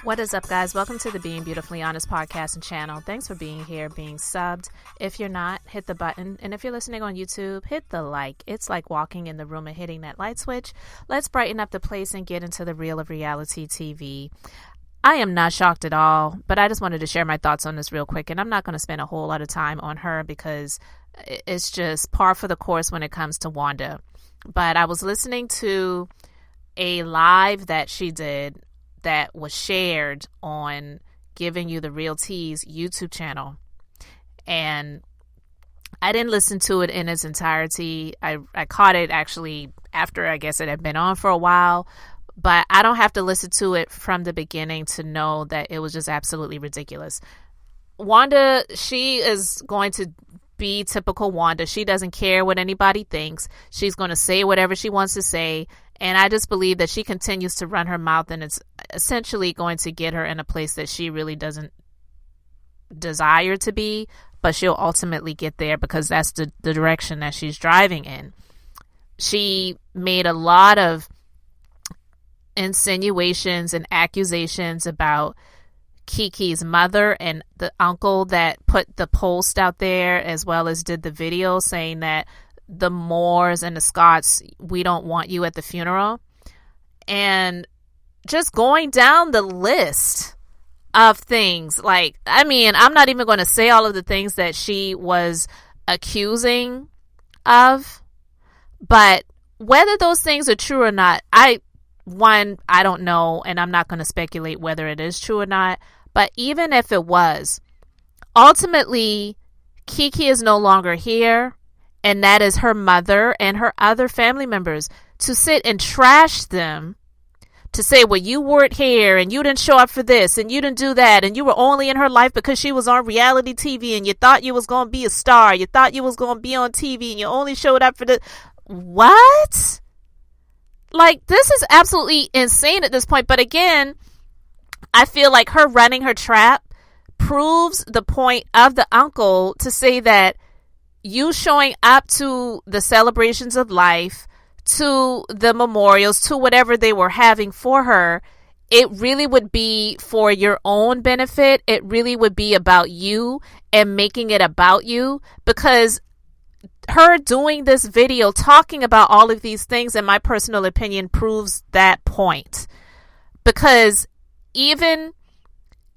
What is up, guys? Welcome to the Being Beautifully Honest podcast and channel. Thanks for being here, being subbed. If you're not, hit the button. And if you're listening on YouTube, hit the like. It's like walking in the room and hitting that light switch. Let's brighten up the place and get into the real of reality TV. I am not shocked at all, but I just wanted to share my thoughts on this real quick. And I'm not going to spend a whole lot of time on her because it's just par for the course when it comes to Wanda. But I was listening to a live that she did that was shared on Giving You the Real Tea's YouTube channel. And I didn't listen to it in its entirety. I caught it actually after, I guess, it had been on for a while. But I don't have to listen to it from the beginning to know that it was just absolutely ridiculous. Wanda, she is going to be typical Wanda. She doesn't care what anybody thinks. She's going to say whatever she wants to say. And I just believe that she continues to run her mouth, and it's essentially going to get her in a place that she really doesn't desire to be, but she'll ultimately get there because that's the direction that she's driving in. She made a lot of insinuations and accusations about Keke's mother and the uncle that put the post out there, as well as did the video saying that the Moores and the Scotts, we don't want you at the funeral. And just going down the list of things, like, I mean, I'm not even going to say all of the things that she was accusing of, but whether those things are true or not, I don't know, and I'm not going to speculate whether it is true or not. But even if it was, ultimately, Keke is no longer here. And that is her mother and her other family members. To sit and trash them, to say, well, you weren't here and you didn't show up for this and you didn't do that and you were only in her life because she was on reality TV and you thought you was going to be a star. You thought you was going to be on TV and you only showed up for the... What? Like, this is absolutely insane at this point. But again, I feel like her running her trap proves the point of the uncle to say that you showing up to the celebrations of life, to the memorials, to whatever they were having for her, it really would be for your own benefit. It really would be about you and making it about you, because her doing this video talking about all of these things, in my personal opinion, proves that point. Because even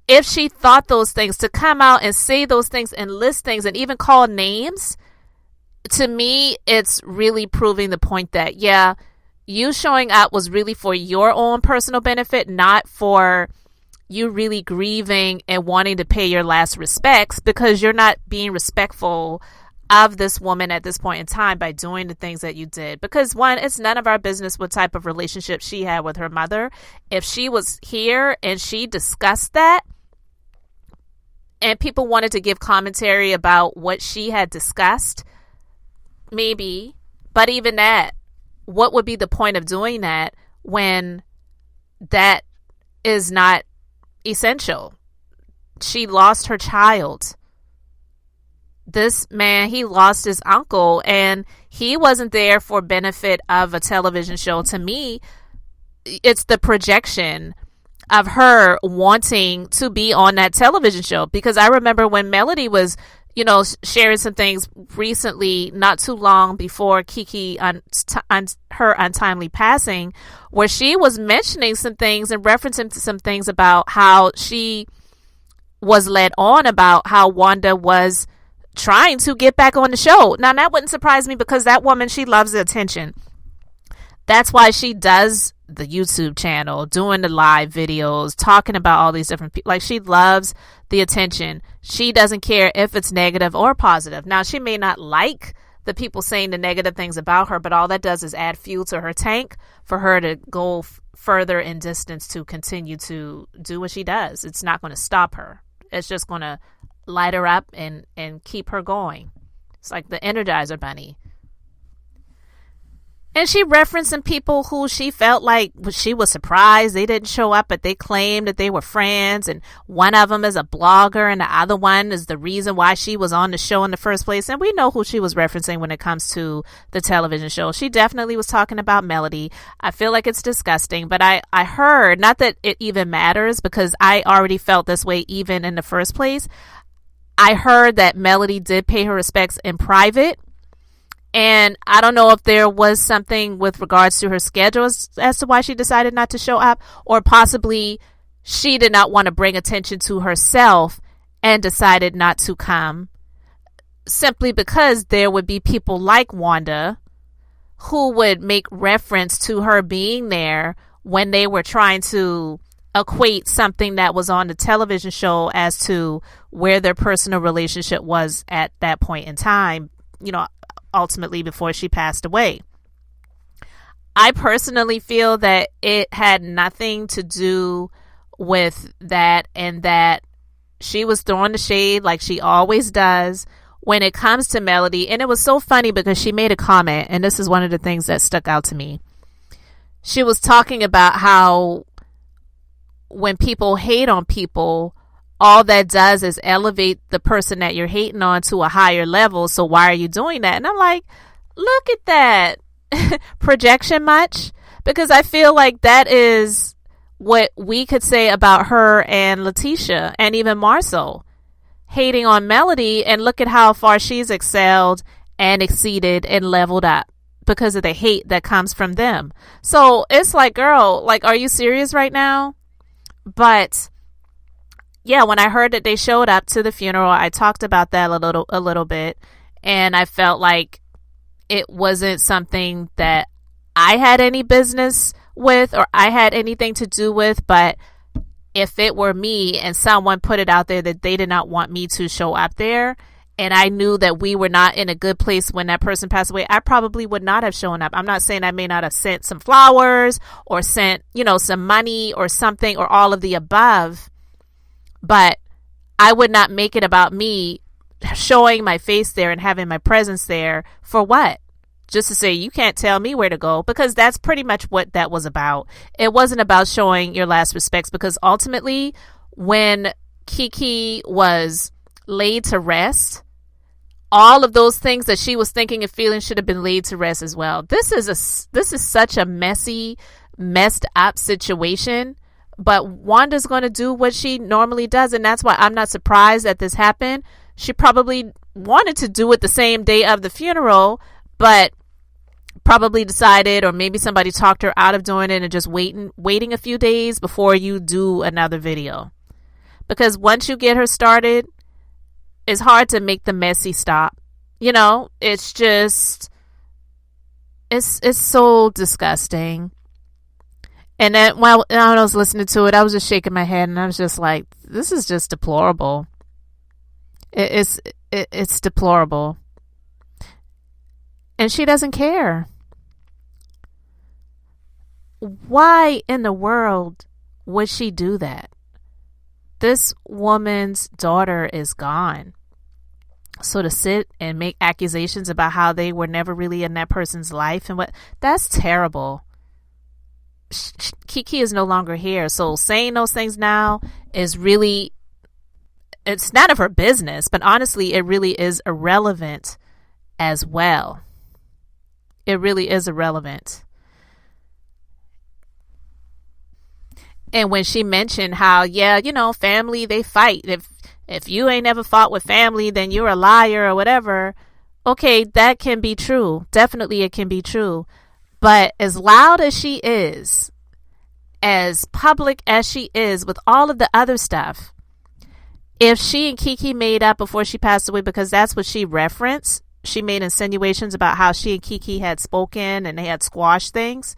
if she thought those things, to come out and say those things and list things and even call names, to me, it's really proving the point that, yeah, you showing up was really for your own personal benefit, not for you really grieving and wanting to pay your last respects, because you're not being respectful of this woman at this point in time by doing the things that you did. Because one, it's none of our business what type of relationship she had with her mother. If she was here and she discussed that, and people wanted to give commentary about what she had discussed, maybe. But even that, what would be the point of doing that when that is not essential? She lost her child. This man, he lost his uncle, and he wasn't there for benefit of a television show. To me, it's the projection of her wanting to be on that television show. Because I remember when Melody was, sharing some things recently, not too long before Keke her untimely passing, where she was mentioning some things and referencing to some things about how she was led on about how Wanda was trying to get back on the show. Now, that wouldn't surprise me, because that woman, she loves the attention. That's why she does the YouTube channel, doing the live videos, talking about all these different people. Like, she loves the attention. She doesn't care if it's negative or positive. Now, she may not like the people saying the negative things about her, but all that does is add fuel to her tank for her to go further in distance to continue to do what she does. It's not going to stop her. It's just going to light her up and keep her going. It's like the Energizer Bunny. And she referencing people who she felt like she was surprised they didn't show up, but they claimed that they were friends. And one of them is a blogger and the other one is the reason why she was on the show in the first place. And we know who she was referencing when it comes to the television show. She definitely was talking about Melody. I feel like it's disgusting, but I heard, not that it even matters because I already felt this way even in the first place. I heard that Melody did pay her respects in private. And I don't know if there was something with regards to her schedule as to why she decided not to show up, or possibly she did not want to bring attention to herself and decided not to come simply because there would be people like Wanda who would make reference to her being there when they were trying to equate something that was on the television show as to where their personal relationship was at that point in time, ultimately before she passed away. I personally feel that it had nothing to do with that, and that she was throwing the shade like she always does when it comes to Melody. And it was so funny because she made a comment, and this is one of the things that stuck out to me. She was talking about how when people hate on people, all that does is elevate the person that you're hating on to a higher level. So why are you doing that? And I'm like, look at that. Projection much? Because I feel like that is what we could say about her and Letitia, and even Marcel, hating on Melody, and look at how far she's excelled and exceeded and leveled up because of the hate that comes from them. So it's like, girl, like, are you serious right now? But yeah, when I heard that they showed up to the funeral, I talked about that a little bit, and I felt like it wasn't something that I had any business with or I had anything to do with. But if it were me and someone put it out there that they did not want me to show up there, and I knew that we were not in a good place when that person passed away, I probably would not have shown up. I'm not saying I may not have sent some flowers or sent, some money or something, or all of the above. But I would not make it about me showing my face there and having my presence there for what? Just to say, you can't tell me where to go, because that's pretty much what that was about. It wasn't about showing your last respects, because ultimately when Keke was laid to rest, all of those things that she was thinking and feeling should have been laid to rest as well. This is such a messed up situation. But Wanda's going to do what she normally does, and that's why I'm not surprised that this happened. She probably wanted to do it the same day of the funeral, but probably decided, or maybe somebody talked her out of doing it and just waiting a few days before you do another video. Because once you get her started, it's hard to make the messy stop. It's just, it's so disgusting. And then when I was listening to it, I was just shaking my head, and I was just like, this is just deplorable. It's deplorable. And she doesn't care. Why in the world would she do that? This woman's daughter is gone. So to sit and make accusations about how they were never really in that person's life and that's terrible. Keke is no longer here, so saying those things now is really, it's none of her business, but honestly it really is irrelevant as well. It really is irrelevant. And when she mentioned how, family, they fight. If you ain't ever fought with family, then you're a liar or whatever. Okay, that can be true. Definitely it can be true. But as loud as she is, as public as she is with all of the other stuff, if she and Keke made up before she passed away, because that's what she referenced, she made insinuations about how she and Keke had spoken and they had squashed things,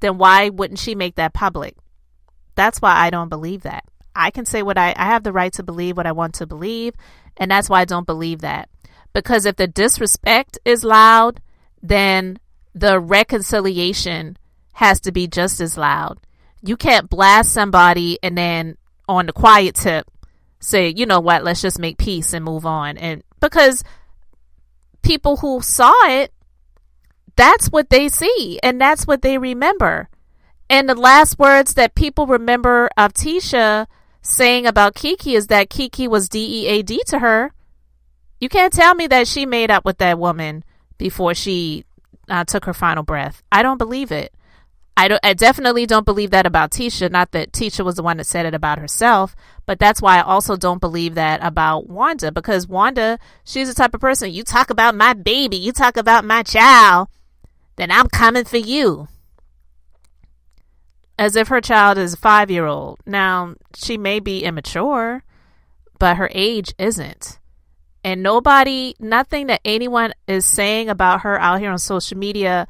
then why wouldn't she make that public? That's why I don't believe that. I can say what I have the right to believe what I want to believe, and that's why I don't believe that. Because if the disrespect is loud, then the reconciliation has to be just as loud. You can't blast somebody and then on the quiet tip say, you know what, let's just make peace and move on. And because people who saw it that's what they see and that's what they remember. And the last words that people remember of Tisha saying about Keke is that Keke was DEAD to her. You can't tell me that she made up with that woman before she took her final breath. I don't believe it. I definitely don't believe that about Tisha. Not that Tisha was the one that said it about herself, but that's why I also don't believe that about Wanda, because Wanda, she's the type of person, you talk about my baby, you talk about my child, then I'm coming for you. As if her child is a 5-year-old. Now, she may be immature, but her age isn't. And nothing that anyone is saying about her out here on social media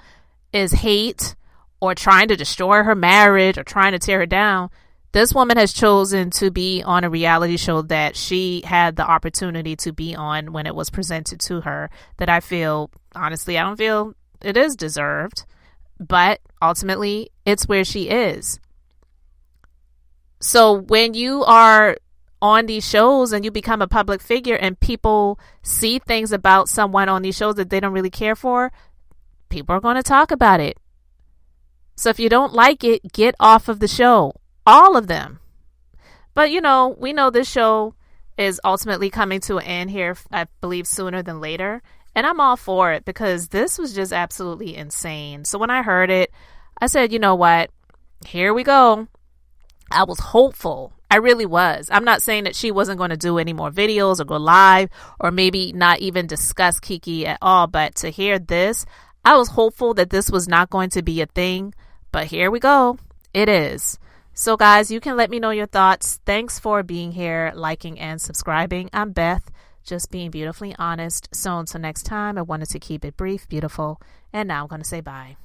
is hate or trying to destroy her marriage or trying to tear her down. This woman has chosen to be on a reality show that she had the opportunity to be on when it was presented to her, that I don't feel it is deserved. But ultimately, it's where she is. So when you are on these shows and you become a public figure and people see things about someone on these shows that they don't really care for, people are going to talk about it. So if you don't like it, get off of the show. All of them. But, we know this show is ultimately coming to an end here, I believe, sooner than later. And I'm all for it because this was just absolutely insane. So when I heard it, I said, you know what? Here we go. I was hopeful. I really was. I'm not saying that she wasn't going to do any more videos or go live or maybe not even discuss Keke at all. But to hear this, I was hopeful that this was not going to be a thing. But here we go. It is. So guys, you can let me know your thoughts. Thanks for being here, liking and subscribing. I'm Beth. Just being beautifully honest. So until next time, I wanted to keep it brief, beautiful, and now I'm going to say bye.